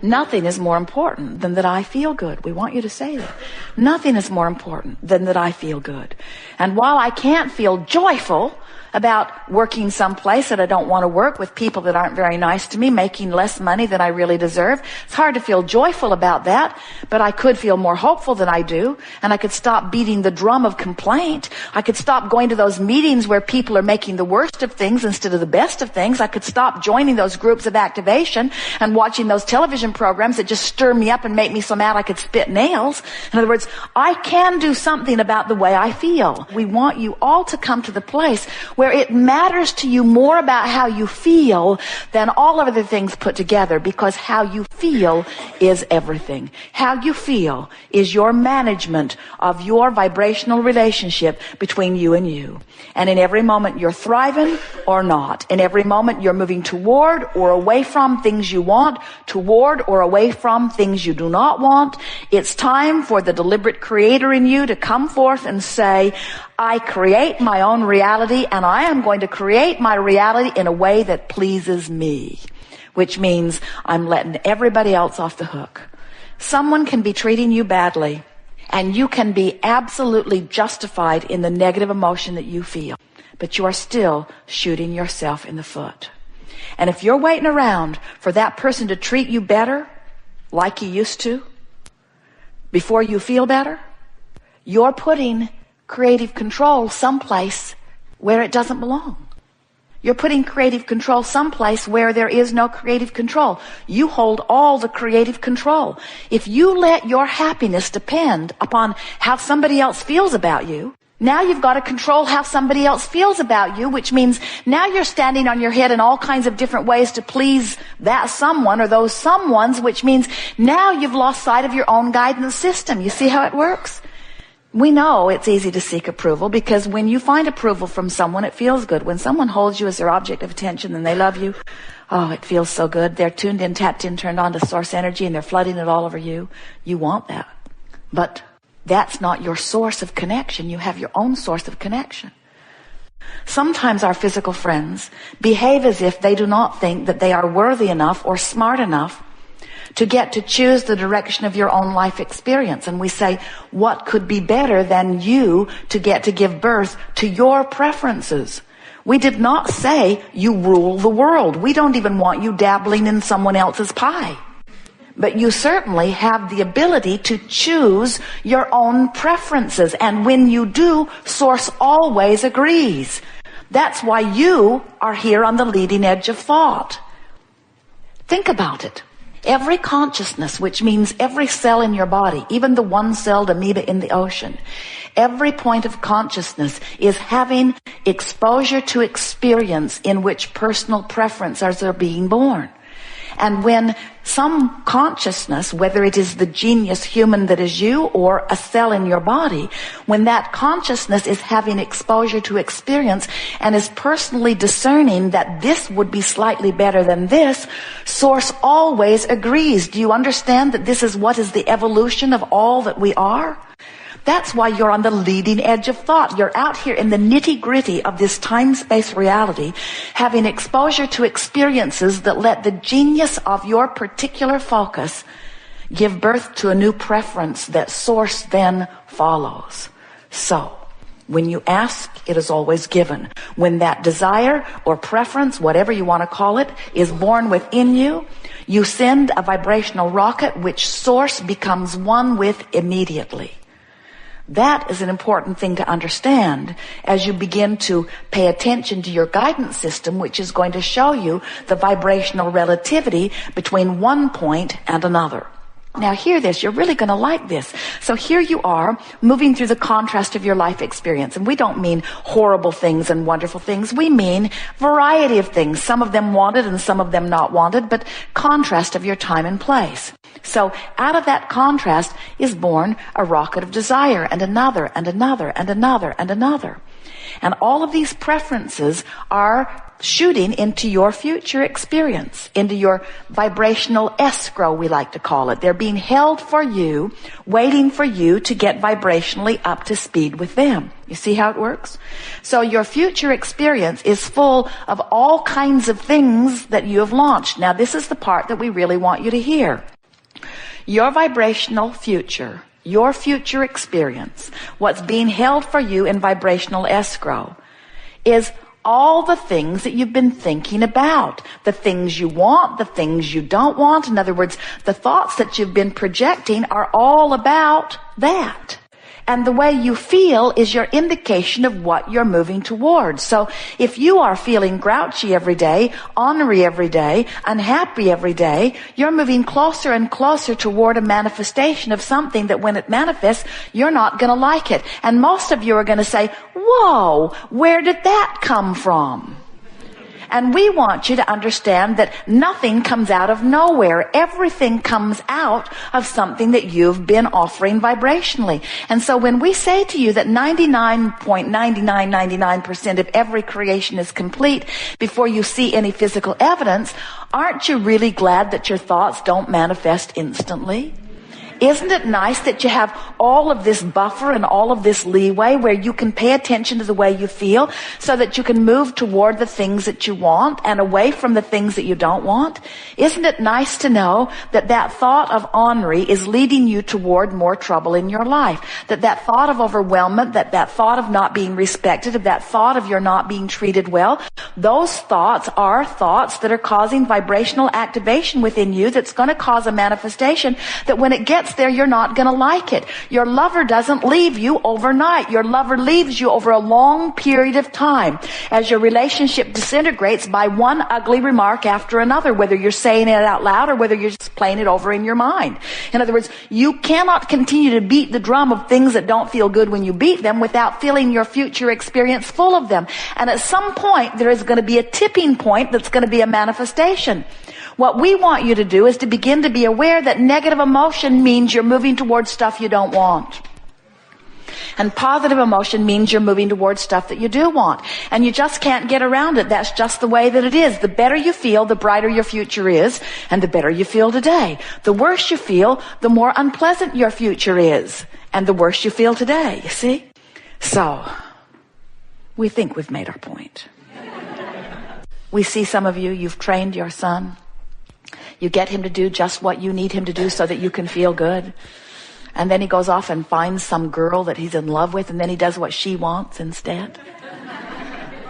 Nothing is more important than that I feel good. We want you to say that. Nothing is more important than that I feel good. And while I can't feel joyful about working someplace that I don't want to work, with people that aren't very nice to me, making less money than I really deserve, it's hard to feel joyful about that, but I could feel more hopeful than I do, and I could stop beating the drum of complaint. I could stop going to those meetings where people are making the worst of things instead of the best of things. I could stop joining those groups of activation and watching those television programs that just stir me up and make me so mad I could spit nails. In other words, I can do something about the way I feel. We want you all to come to the place where it matters to you more about how you feel than all of the things put together, because how you feel is everything. How you feel is your management of your vibrational relationship between you and you. And in every moment you're thriving or not. In every moment you're moving toward or away from things you want, toward or away from things you do not want. It's time for the deliberate creator in you to come forth and say, I create my own reality, and I am going to create my reality in a way that pleases me, which means I'm letting everybody else off the hook. Someone can be treating you badly, and you can be absolutely justified in the negative emotion that you feel, but you are still shooting yourself in the foot. And if you're waiting around for that person to treat you better, like you used to, before you feel better, you're putting creative control someplace where it doesn't belong. You're putting creative control someplace where there is no creative control. You hold all the creative control. If you let your happiness depend upon how somebody else feels about you, now you've got to control how somebody else feels about you, which means now you're standing on your head in all kinds of different ways to please that someone or those someones, which means now you've lost sight of your own guidance system. You see how it works? We know it's easy to seek approval, because when you find approval from someone, it feels good. When someone holds you as their object of attention and they love you, oh, it feels so good. They're tuned in, tapped in, turned on to source energy, and they're flooding it all over you. You want that. But that's not your source of connection. You have your own source of connection. Sometimes our physical friends behave as if they do not think that they are worthy enough or smart enough to get to choose the direction of your own life experience. And we say, what could be better than you to get to give birth to your preferences? We did not say you rule the world. We don't even want you dabbling in someone else's pie. But you certainly have the ability to choose your own preferences. And when you do, Source always agrees. That's why you are here on the leading edge of thought. Think about it. Every consciousness, which means every cell in your body, even the one-celled amoeba in the ocean, every point of consciousness is having exposure to experience in which personal preferences are being born. And when some consciousness, whether it is the genius human that is you or a cell in your body, when that consciousness is having exposure to experience and is personally discerning that this would be slightly better than this, Source always agrees. Do you understand that this is what is the evolution of all that we are? That's why you're on the leading edge of thought. You're out here in the nitty-gritty of this time-space reality, having exposure to experiences that let the genius of your particular focus give birth to a new preference that Source then follows. So, when you ask, it is always given. When that desire or preference, whatever you want to call it, is born within you, you send a vibrational rocket which Source becomes one with immediately. That is an important thing to understand as you begin to pay attention to your guidance system, which is going to show you the vibrational relativity between one point and another. Now hear this, you're really going to like this. So here you are, moving through the contrast of your life experience. And we don't mean horrible things and wonderful things. We mean variety of things. Some of them wanted and some of them not wanted, but contrast of your time and place. So out of that contrast is born a rocket of desire, and another, and another, and another, and another. And all of these preferences are shooting into your future experience, into your vibrational escrow, we like to call it. They're being held for you, waiting for you to get vibrationally up to speed with them. You see how it works? So your future experience is full of all kinds of things that you have launched. Now this is the part that we really want you to hear. Your vibrational future, your future experience, what's being held for you in vibrational escrow, is all the things that you've been thinking about. The things you want, the things you don't want. In other words, the thoughts that you've been projecting are all about that. And the way you feel is your indication of what you're moving towards. So if you are feeling grouchy every day, ornery every day, unhappy every day, you're moving closer and closer toward a manifestation of something that when it manifests, you're not going to like it. And most of you are going to say, whoa, where did that come from? And we want you to understand that nothing comes out of nowhere. Everything comes out of something that you've been offering vibrationally. And so when we say to you that 99.9999% of every creation is complete before you see any physical evidence, aren't you really glad that your thoughts don't manifest instantly? Isn't it nice that you have all of this buffer and all of this leeway where you can pay attention to the way you feel so that you can move toward the things that you want and away from the things that you don't want? Isn't it nice to know that that thought of ornery is leading you toward more trouble in your life? That thought of overwhelmment, that thought of not being respected, that thought of you're not being treated well, those thoughts are thoughts that are causing vibrational activation within you that's going to cause a manifestation that when it gets there, you're not going to like it. Your lover doesn't leave you overnight. Your lover leaves you over a long period of time as your relationship disintegrates by one ugly remark after another, whether you're saying it out loud or whether you're just playing it over in your mind. In other words, you cannot continue to beat the drum of things that don't feel good when you beat them without filling your future experience full of them. And at some point, there is going to be a tipping point that's going to be a manifestation. What we want you to do is to begin to be aware that negative emotion means you're moving towards stuff you don't want. And positive emotion means you're moving towards stuff that you do want. And you just can't get around it. That's just the way that it is. The better you feel, the brighter your future is, and the better you feel today. The worse you feel, the more unpleasant your future is, and the worse you feel today, you see? So, we think we've made our point. We see some of you, you've trained your son. You get him to do just what you need him to do so that you can feel good. And then he goes off and finds some girl that he's in love with, and then he does what she wants instead.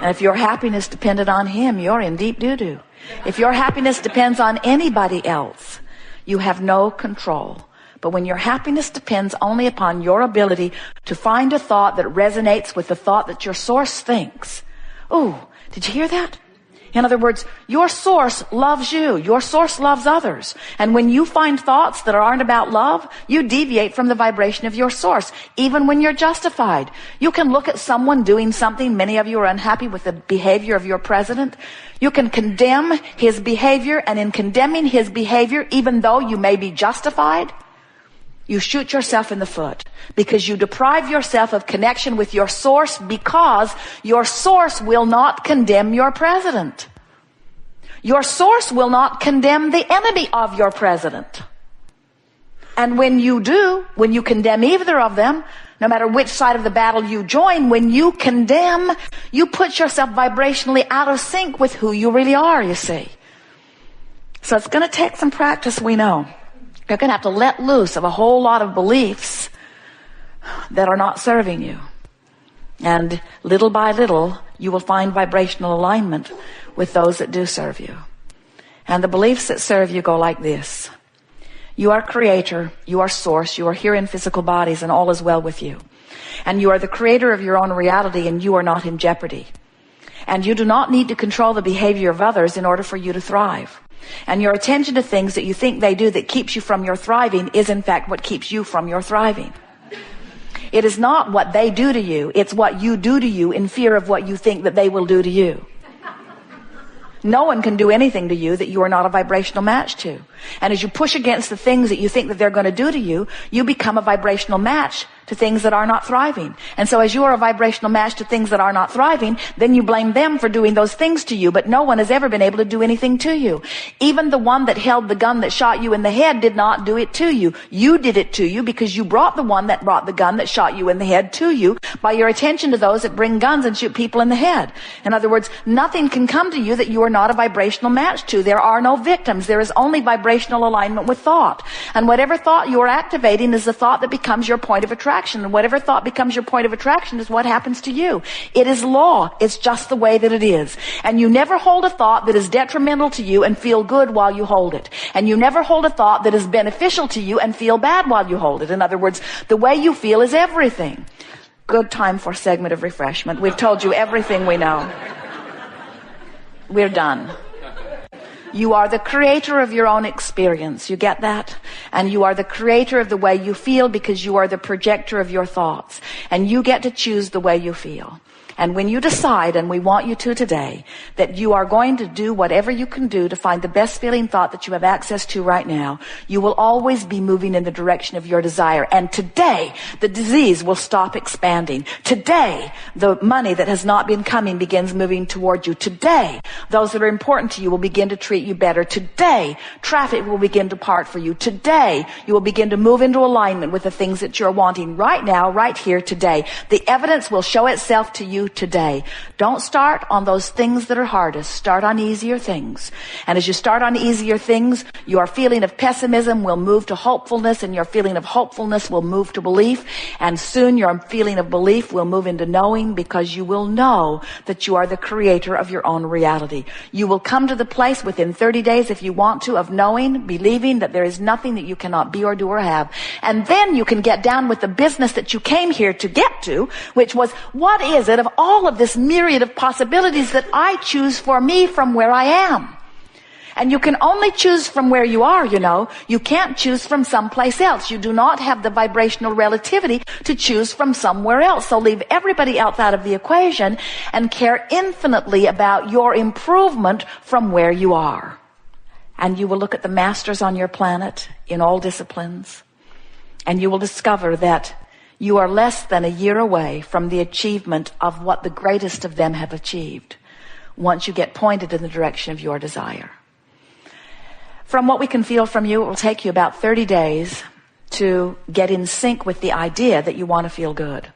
And if your happiness depended on him, you're in deep doo-doo. If your happiness depends on anybody else, you have no control. But when your happiness depends only upon your ability to find a thought that resonates with the thought that your source thinks. Ooh, did you hear that? In other words, your source loves you. Your source loves others. And when you find thoughts that aren't about love, you deviate from the vibration of your source, even when you're justified. You can look at someone doing something. Many of you are unhappy with the behavior of your president. You can condemn his behavior, and in condemning his behavior, even though you may be justified, you shoot yourself in the foot because you deprive yourself of connection with your source because your source will not condemn your president. Your source will not condemn the enemy of your president. And when you do, when you condemn either of them, no matter which side of the battle you join, when you condemn, you put yourself vibrationally out of sync with who you really are, you see. So it's going to take some practice, we know. You're going to have to let loose of a whole lot of beliefs that are not serving you. And little by little, you will find vibrational alignment with those that do serve you. And the beliefs that serve you go like this. You are creator, you are source, you are here in physical bodies, and all is well with you. And you are the creator of your own reality, and you are not in jeopardy. And you do not need to control the behavior of others in order for you to thrive. And your attention to things that you think they do that keeps you from your thriving is in fact what keeps you from your thriving. It is not what they do to you, it's what you do to you in fear of what you think that they will do to you. No one can do anything to you that you are not a vibrational match to. And as you push against the things that you think that they're going to do to you, you become a vibrational match to things that are not thriving. And so as you are a vibrational match to things that are not thriving, then you blame them for doing those things to you, but no one has ever been able to do anything to you. Even the one that held the gun that shot you in the head did not do it to you. You did it to you because you brought the one that brought the gun that shot you in the head to you by your attention to those that bring guns and shoot people in the head. In other words, nothing can come to you that you are not a vibrational match to. There are no victims. There is only vibrational alignment with thought. And whatever thought you're activating is the thought that becomes your point of attraction. And whatever thought becomes your point of attraction is what happens to you. It is law. It's just the way that it is. And you never hold a thought that is detrimental to you and feel good while you hold it. And you never hold a thought that is beneficial to you and feel bad while you hold it. In other words, the way you feel is everything. Good time for a segment of refreshment. We've told you everything we know. We're done. You are the creator of your own experience. You get that? And you are the creator of the way you feel because you are the projector of your thoughts. And you get to choose the way you feel. And when you decide, and we want you to today, that you are going to do whatever you can do to find the best feeling thought that you have access to right now, you will always be moving in the direction of your desire. And today, the disease will stop expanding. Today, the money that has not been coming begins moving toward you. Today, those that are important to you will begin to treat you better. Today, traffic will begin to part for you. Today, you will begin to move into alignment with the things that you're wanting right now, right here, today. The evidence will show itself to you today. Don't start on those things that are hardest. Start on easier things. And as you start on easier things, your feeling of pessimism will move to hopefulness, and your feeling of hopefulness will move to belief. And soon your feeling of belief will move into knowing, because you will know that you are the creator of your own reality. You will come to the place within 30 days, if you want to, of knowing, believing that there is nothing that you cannot be or do or have. And then you can get down with the business that you came here to get to, which was, what is it of all of this myriad of possibilities that I choose for me from where I am? And you can only choose from where you are, you know. You can't choose from someplace else. You do not have the vibrational relativity to choose from somewhere else. So leave everybody else out of the equation and care infinitely about your improvement from where you are. And you will look at the masters on your planet in all disciplines, and you will discover that you are less than a year away from the achievement of what the greatest of them have achieved once you get pointed in the direction of your desire. From what we can feel from you, it will take you about 30 days to get in sync with the idea that you want to feel good.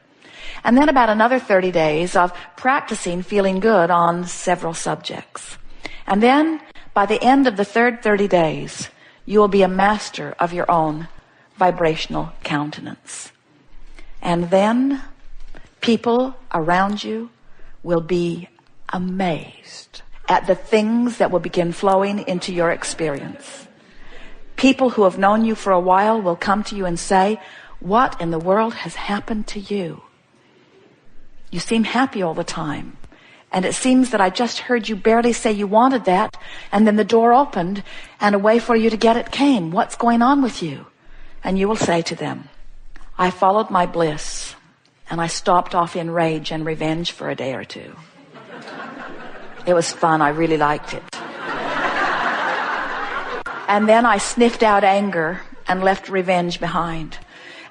And then about another 30 days of practicing feeling good on several subjects. And then by the end of the third 30 days, you will be a master of your own vibrational countenance. And then people around you will be amazed at the things that will begin flowing into your experience. People who have known you for a while will come to you and say, what in the world has happened to you? You seem happy all the time. And it seems that I just heard you barely say you wanted that, and then the door opened and a way for you to get it came. What's going on with you? And you will say to them, I followed my bliss, and I stopped off in rage and revenge for a day or two. It was fun. I really liked it. And then I sniffed out anger and left revenge behind.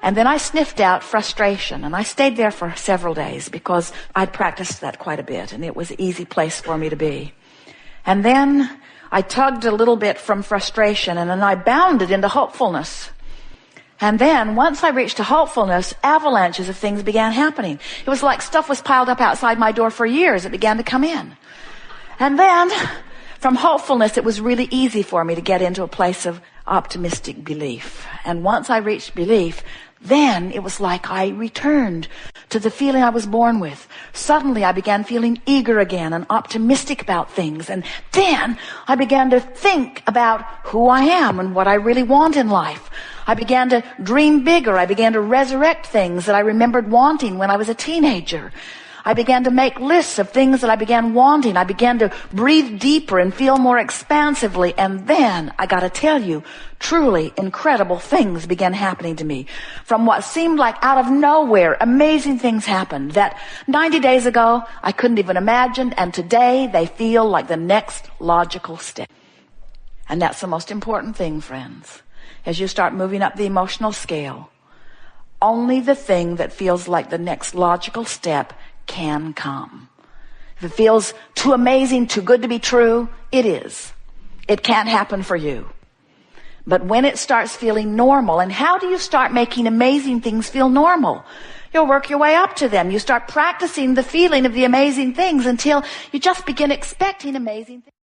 And then I sniffed out frustration, and I stayed there for several days because I'd practiced that quite a bit, and it was an easy place for me to be. And then I tugged a little bit from frustration, and then I bounded into hopefulness. And then, once I reached to hopefulness, avalanches of things began happening. It was like stuff was piled up outside my door for years. It began to come in. And then, from hopefulness, it was really easy for me to get into a place of optimistic belief. And once I reached belief, then it was like I returned to the feeling I was born with. Suddenly I began feeling eager again and optimistic about things. And then I began to think about who I am and what I really want in life. I began to dream bigger. I began to resurrect things that I remembered wanting when I was a teenager. I began to make lists of things that I began wanting. I began to breathe deeper and feel more expansively. And then, I gotta tell you, truly incredible things began happening to me. From what seemed like out of nowhere, amazing things happened that 90 days ago, I couldn't even imagine. And today, they feel like the next logical step. And that's the most important thing, friends. As you start moving up the emotional scale, only the thing that feels like the next logical step can come. If it feels too amazing, too good to be true, it is. It can't happen for you. But when it starts feeling normal, and how do you start making amazing things feel normal? You'll work your way up to them. You start practicing the feeling of the amazing things until you just begin expecting amazing things.